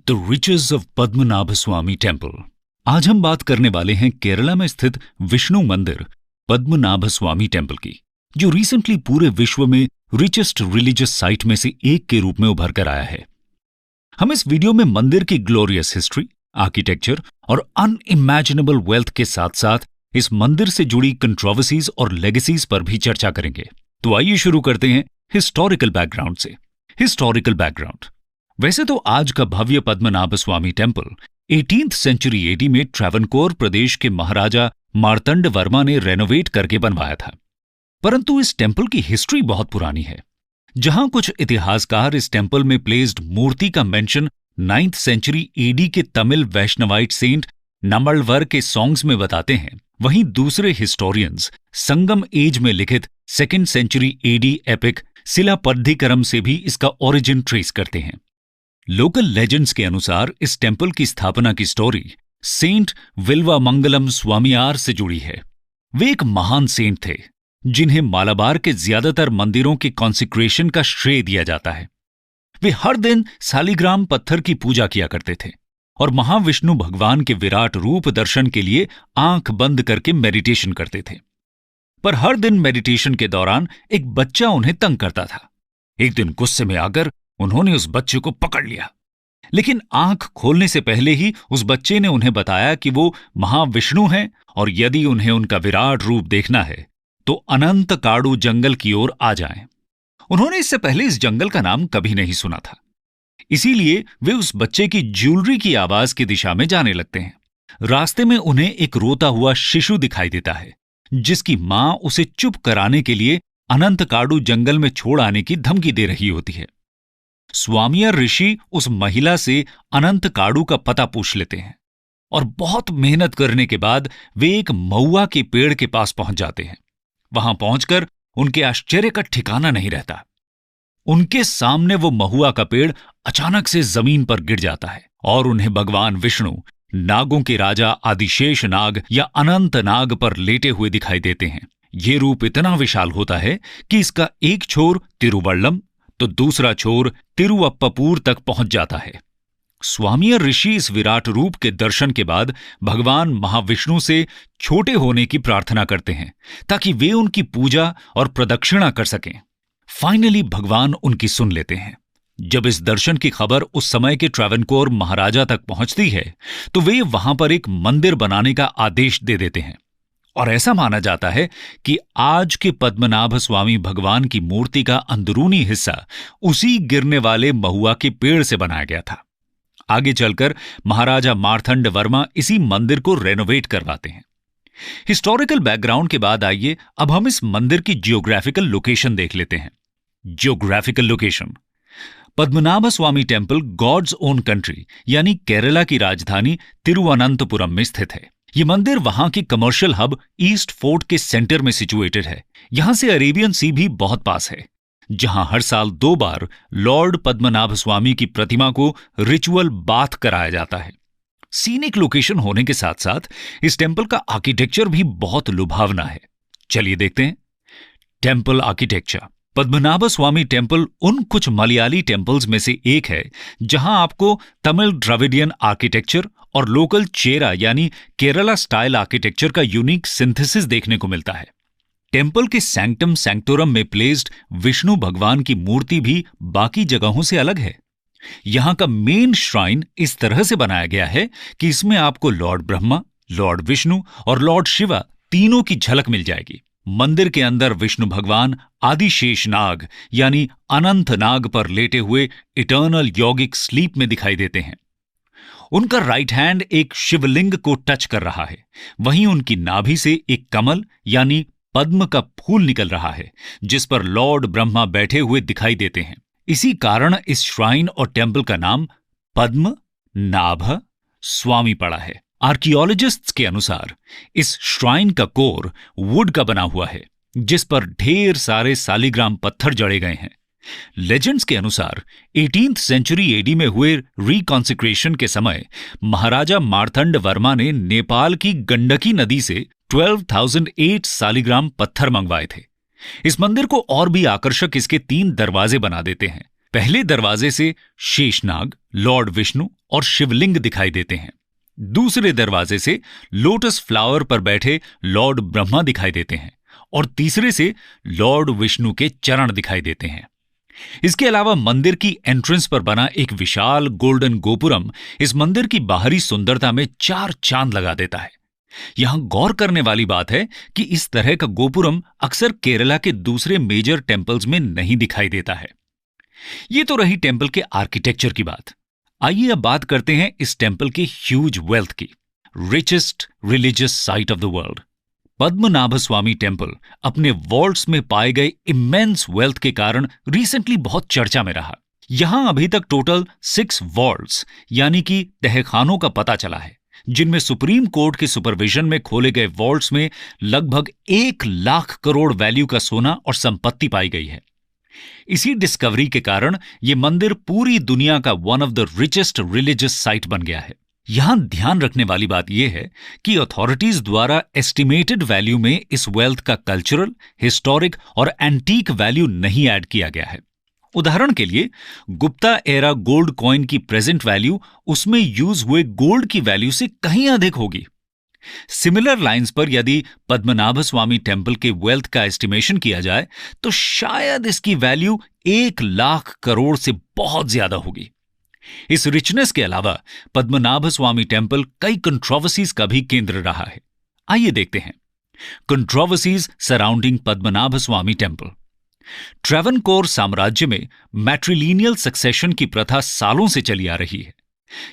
The riches of Padmanabha Swamy temple. आज हम बात करने वाले हैं केरला में स्थित विष्णु मंदिर पद्मनाभ स्वामी टेम्पल की, जो रिसेंटली पूरे विश्व में रिचेस्ट रिलीजियस साइट में से एक के रूप में उभर कर आया है। हम इस वीडियो में मंदिर की ग्लोरियस हिस्ट्री, आर्किटेक्चर और अनइमेजिनेबल वेल्थ के साथ साथ इस मंदिर से जुड़ी कंट्रोवर्सीज और लेगेसीज पर भी चर्चा करेंगे। तो आइए शुरू करते हैं हिस्टोरिकल बैकग्राउंड से। Historical background. वैसे तो आज का भव्य Padmanabha Swamy temple 18th century AD में ट्रैवनकोर प्रदेश के महाराजा मार्तंड वर्मा ने रेनोवेट करके बनवाया था, परंतु इस टेम्पल की हिस्ट्री बहुत पुरानी है। जहां कुछ इतिहासकार इस टेम्पल में प्लेस्ड मूर्ति का मेंशन 9th सेंचुरी एडी के तमिल वैष्णवाइट सेंट नम्बलवर के सॉन्ग्स में बताते हैं, वहीं दूसरे हिस्टोरियंस संगम एज में लिखित 2nd सेंचुरी एडी एपिक सिलापद्धिकरम से भी इसका ओरिजिन ट्रेस करते हैं। लोकल लेजेंड्स के अनुसार इस टेम्पल की स्थापना की स्टोरी सेंट विल्वामंगलम स्वामियार से जुड़ी है। वे एक महान सेंट थे जिन्हें मालाबार के ज्यादातर मंदिरों के कॉन्सिक्रेशन का श्रेय दिया जाता है। वे हर दिन सालिग्राम पत्थर की पूजा किया करते थे और महाविष्णु भगवान के विराट रूप दर्शन के लिए आंख बंद करके मेडिटेशन करते थे। पर हर दिन मेडिटेशन के दौरान एक बच्चा उन्हें तंग करता था। एक दिन गुस्से में आकर उन्होंने उस बच्चे को पकड़ लिया, लेकिन आंख खोलने से पहले ही उस बच्चे ने उन्हें बताया कि वो महाविष्णु हैं और यदि उन्हें उनका विराट रूप देखना है तो अनंत काड़ू जंगल की ओर आ जाएं। उन्होंने इससे पहले इस जंगल का नाम कभी नहीं सुना था, इसीलिए वे उस बच्चे की ज्वेलरी की आवाज की दिशा में जाने लगते हैं। रास्ते में उन्हें एक रोता हुआ शिशु दिखाई देता है, जिसकी मां उसे चुप कराने के लिए अनंत काड़ू जंगल में छोड़ आने की धमकी दे रही होती है। स्वामियार ऋषि उस महिला से अनंत काड़ू का पता पूछ लेते हैं और बहुत मेहनत करने के बाद वे एक महुआ के पेड़ के पास पहुंच जाते हैं। वहां पहुंचकर उनके आश्चर्य का ठिकाना नहीं रहता। उनके सामने वो महुआ का पेड़ अचानक से जमीन पर गिर जाता है और उन्हें भगवान विष्णु नागों के राजा आदिशेष नाग या अनंत नाग पर लेटे हुए दिखाई देते हैं। ये रूप इतना विशाल होता है कि इसका एक छोर तिरुवल्लम तो दूसरा छोर तिरुअप्पपूर तक पहुंच जाता है। स्वामियार ऋषि इस विराट रूप के दर्शन के बाद भगवान महाविष्णु से छोटे होने की प्रार्थना करते हैं ताकि वे उनकी पूजा और प्रदक्षिणा कर सकें। फाइनली भगवान उनकी सुन लेते हैं। जब इस दर्शन की खबर उस समय के ट्रैवनकोर महाराजा तक पहुंचती है तो वे वहां पर एक मंदिर बनाने का आदेश दे देते हैं और ऐसा माना जाता है कि आज के पद्मनाभ स्वामी भगवान की मूर्ति का अंदरूनी हिस्सा उसी गिरने वाले महुआ के पेड़ से बनाया गया था। आगे चलकर महाराजा मार्तंड वर्मा इसी मंदिर को रेनोवेट करवाते हैं। हिस्टोरिकल बैकग्राउंड के बाद आइए अब हम इस मंदिर की जियोग्राफिकल लोकेशन देख लेते हैं। Geographical location. Padmanabha Swamy temple God's own country यानी केरला की राजधानी तिरुवनंतपुरम में स्थित है। ये मंदिर वहां की कमर्शियल हब ईस्ट फोर्ट के सेंटर में सिचुएटेड है। यहां से अरेबियन सी भी बहुत पास है, जहां हर साल 2 बार लॉर्ड पद्मनाभ स्वामी की प्रतिमा को रिचुअल बाथ कराया जाता है। सीनिक लोकेशन होने के साथ साथ इस टेम्पल का आर्किटेक्चर भी बहुत लुभावना है। चलिए देखते हैं। Temple architecture. Padmanabha Swamy temple उन कुछ मलयाली टेम्पल्स में से एक है जहां आपको तमिल द्रविडियन आर्किटेक्चर और लोकल चेरा यानी केरला स्टाइल आर्किटेक्चर का यूनिक सिंथेसिस देखने को मिलता है। टेम्पल के सैंक्टम सैंक्टोरम में प्लेस्ड विष्णु भगवान की मूर्ति भी बाकी जगहों से अलग है। यहां का मेन श्राइन इस तरह से बनाया गया है कि इसमें आपको लॉर्ड ब्रह्मा, लॉर्ड विष्णु और लॉर्ड शिवा तीनों की झलक मिल जाएगी। मंदिर के अंदर विष्णु भगवान आदिशेष नाग यानी अनंत नाग पर लेटे हुए इटर्नल यौगिक स्लीप में दिखाई देते हैं। उनका राइट हैंड एक शिवलिंग को टच कर रहा है, वहीं उनकी नाभि से एक कमल यानी पद्म का फूल निकल रहा है, जिस पर लॉर्ड ब्रह्मा बैठे हुए दिखाई देते हैं। इसी कारण इस श्राइन और टेम्पल का नाम पद्म नाभ स्वामी पड़ा है। आर्कियोलॉजिस्ट्स के अनुसार इस श्राइन का कोर वुड का बना हुआ है, जिस पर ढेर सारे सालिग्राम पत्थर जड़े गए हैं। लेजेंड्स के अनुसार 18th सेंचुरी एडी में हुए रिकॉन्सिक्रेशन के समय महाराजा मार्तंड वर्मा ने नेपाल की गंडकी नदी से 12,008 सालिग्राम पत्थर मंगवाए थे। इस मंदिर को और भी आकर्षक इसके 3 दरवाजे बना देते हैं। पहले दरवाजे से शेषनाग, लॉर्ड विष्णु और शिवलिंग दिखाई देते हैं। दूसरे दरवाजे से लोटस फ्लावर पर बैठे लॉर्ड ब्रह्मा दिखाई देते हैं और तीसरे से लॉर्ड विष्णु के चरण दिखाई देते हैं। इसके अलावा मंदिर की एंट्रेंस पर बना एक विशाल गोल्डन गोपुरम इस मंदिर की बाहरी सुंदरता में 4 चांद लगा देता है। यहां गौर करने वाली बात है कि इस तरह का गोपुरम अक्सर केरला के दूसरे मेजर टेंपल्स में नहीं दिखाई देता है। यह तो रही टेंपल के आर्किटेक्चर की बात। आइए अब बात करते हैं इस टेंपल के ह्यूज वेल्थ की। Richest religious site of the world Padmanabha Swamy temple अपने वॉल्ट्स में पाए गए इमेंस वेल्थ के कारण रिसेंटली बहुत चर्चा में रहा। यहां अभी तक टोटल 6 वॉल्ट्स यानी कि तहखानों का पता चला है, जिनमें सुप्रीम कोर्ट के सुपरविजन में खोले गए वॉल्ट्स में लगभग 1 लाख करोड़ वैल्यू का सोना और संपत्ति पाई गई है। इसी डिस्कवरी के कारण यह मंदिर पूरी दुनिया का one of the richest religious site बन गया है। यहां ध्यान रखने वाली बात यह है कि अथॉरिटीज द्वारा एस्टिमेटेड वैल्यू में इस वेल्थ का कल्चरल, हिस्टोरिक और एंटीक वैल्यू नहीं ऐड किया गया है। उदाहरण के लिए गुप्ता एरा गोल्ड कॉइन की प्रेजेंट वैल्यू उसमें यूज हुए गोल्ड की वैल्यू से कहीं अधिक होगी। सिमिलर लाइंस पर यदि पद्मनाभ स्वामी टेंपल के वेल्थ का एस्टिमेशन किया जाए तो शायद इसकी वैल्यू 1 लाख करोड़ से बहुत ज्यादा होगी। इस रिचनेस के अलावा पद्मनाभ स्वामी टेंपल कई कंट्रोवर्सीज का भी केंद्र रहा है। आइए देखते हैं controversies surrounding Padmanabha Swamy temple. Travancore साम्राज्य में मैट्रिलिनियल सक्सेशन की प्रथा सालों से चली आ रही है।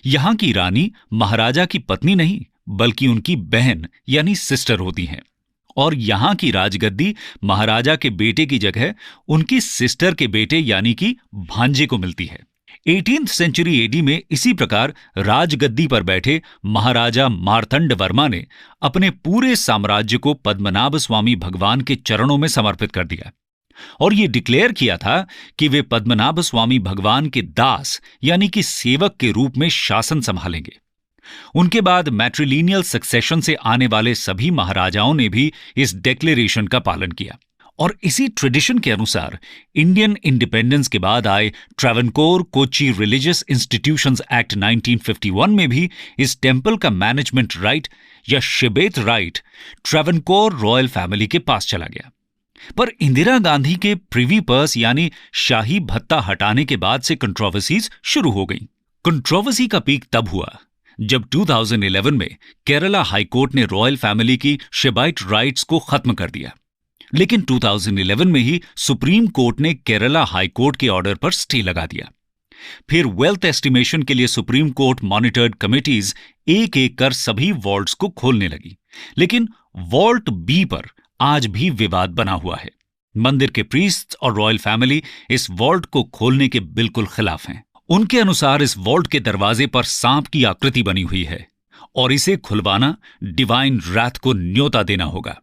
यहां की रानी महाराजा की पत्नी नहीं बल्कि उनकी बहन यानी सिस्टर होती हैं और यहां की राजगद्दी महाराजा के बेटे की जगह उनकी सिस्टर के बेटे यानी कि भांजे को मिलती है। 18th सेंचुरी एडी में इसी प्रकार राजगद्दी पर बैठे महाराजा मार्तंड वर्मा ने अपने पूरे साम्राज्य को पद्मनाभ स्वामी भगवान के चरणों में समर्पित कर दिया और यह डिक्लेयर किया था कि वे पद्मनाभ स्वामी भगवान के दास यानी कि सेवक के रूप में शासन संभालेंगे। उनके बाद मैट्रिलिनियल सक्सेशन से आने वाले सभी महाराजाओं ने भी इस डिक्लेरेशन का पालन किया और इसी ट्रेडिशन के अनुसार इंडियन इंडिपेंडेंस के बाद आए Travancore Kochi religious institutions act 1951 में भी इस टेंपल का मैनेजमेंट राइट या शिबेत राइट ट्रेवनकोर रॉयल फैमिली के पास चला गया। पर इंदिरा गांधी के प्रिवी पर्स यानी शाही भत्ता हटाने के बाद से कंट्रोवर्सीज शुरू हो गई। कंट्रोवर्सी का पीक तब हुआ जब 2011 में केरला हाईकोर्ट ने रॉयल फैमिली की शिबाइट राइट्स को खत्म कर दिया। लेकिन 2011 में ही सुप्रीम कोर्ट ने केरला हाई कोर्ट के ऑर्डर पर स्टे लगा दिया। फिर वेल्थ एस्टिमेशन के लिए सुप्रीम कोर्ट मॉनिटर्ड कमिटीज एक एक कर सभी वॉल्ट्स को खोलने लगी, लेकिन वॉल्ट बी पर आज भी विवाद बना हुआ है। मंदिर के प्रीस्ट और रॉयल फैमिली इस वॉल्ट को खोलने के बिल्कुल खिलाफ हैं। उनके अनुसार इस वॉल्ट के दरवाजे पर सांप की आकृति बनी हुई है और इसे खुलवाना डिवाइन रैथ को न्योता देना होगा।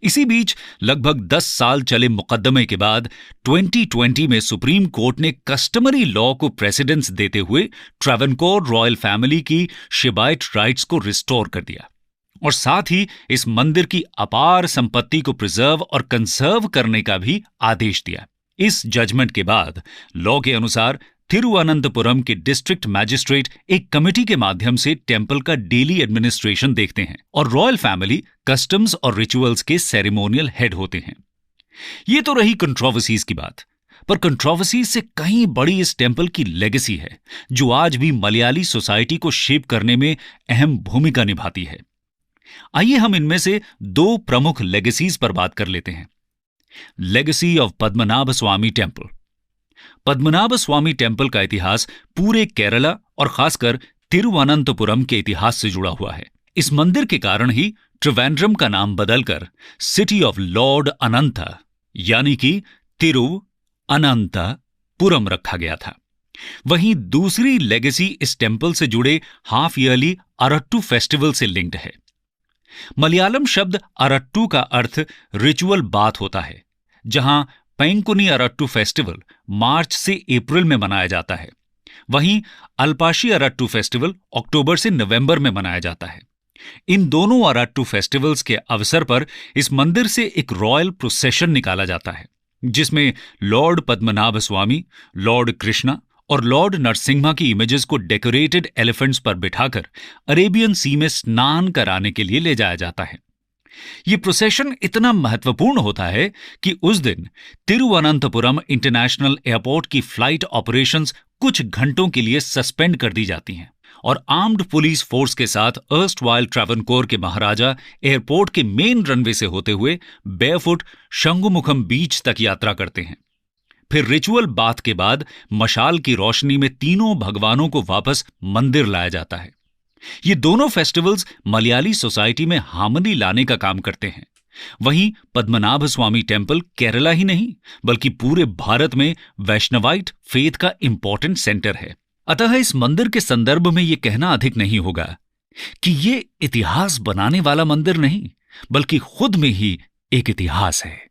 इसी बीच लगभग 10 साल चले मुकदमे के बाद 2020 में सुप्रीम कोर्ट ने कस्टमरी लॉ को प्रेसिडेंस देते हुए ट्रेवनकोर रॉयल फैमिली की शिबाइट राइट्स को रिस्टोर कर दिया और साथ ही इस मंदिर की अपार संपत्ति को प्रिजर्व और कंसर्व करने का भी आदेश दिया। इस जजमेंट के बाद लॉ के अनुसार थिरुवनंतपुरम के डिस्ट्रिक्ट मैजिस्ट्रेट एक कमेटी के माध्यम से टेंपल का डेली एडमिनिस्ट्रेशन देखते हैं और रॉयल फैमिली कस्टम्स और रिचुअल्स के सेरेमोनियल हेड होते हैं। ये तो रही कंट्रोवर्सीज की बात, पर कंट्रोवर्सीज से कहीं बड़ी इस टेंपल की लेगेसी है जो आज भी मलयाली सोसाइटी को शेप करने में अहम भूमिका निभाती है। आइए हम इनमें से 2 प्रमुख लेगेसीज पर बात कर लेते हैं। Legacy of Padmanabha Swamy temple. Padmanabha Swamy temple का इतिहास पूरे केरला और खासकर तिरुवनंतपुरम के इतिहास से जुड़ा हुआ है। इस मंदिर के कारण ही त्रिवेंद्रम का नाम बदलकर सिटी ऑफ लॉर्ड अनंता यानी कि तिरुवनंतपुरम रखा गया था। वहीं दूसरी लेगेसी इस टेंपल से जुड़े हाफ ईयरली अरट्टू फेस्टिवल से लिंक्ड है। मलयालम शब्द अरट्टू का अर्थ रिचुअल बाथ होता है, जहां पैंकुनी अरट्टू फेस्टिवल मार्च से अप्रैल में मनाया जाता है। वहीं अल्पाशी अरट्टू फेस्टिवल अक्टूबर से नवंबर में मनाया जाता है। इन दोनों अरट्टू फेस्टिवल्स के अवसर पर इस मंदिर से एक रॉयल प्रोसेशन निकाला जाता है जिसमें लॉर्ड पद्मनाभ स्वामी, लॉर्ड कृष्णा और लॉर्ड नरसिम्हा की इमेजेस को डेकोरेटेड एलिफेंट्स पर बिठाकर अरेबियन सी में स्नान कराने के लिए ले जाया जाता है। यह प्रोसेशन इतना महत्वपूर्ण होता है कि उस दिन तिरुवनंतपुरम इंटरनेशनल एयरपोर्ट की फ्लाइट ऑपरेशंस कुछ घंटों के लिए सस्पेंड कर दी जाती हैं और आर्म्ड पुलिस फोर्स के साथ अर्स्टवाइल ट्रावनकोर के महाराजा एयरपोर्ट के मेन रनवे से होते हुए बेयरफुट शंगुमुखम बीच तक यात्रा करते हैं। फिर रिचुअल बाथ के बाद मशाल की रोशनी में तीनों भगवानों को वापस मंदिर लाया जाता है। ये दोनों फेस्टिवल्स मलयाली सोसाइटी में हार्मनी लाने का काम करते हैं। वहीं पद्मनाभ स्वामी टेम्पल केरला ही नहीं बल्कि पूरे भारत में वैष्णवाइट फेथ का इंपॉर्टेंट सेंटर है। अतः इस मंदिर के संदर्भ में यह कहना अधिक नहीं होगा कि ये इतिहास बनाने वाला मंदिर नहीं बल्कि खुद में ही एक इतिहास है।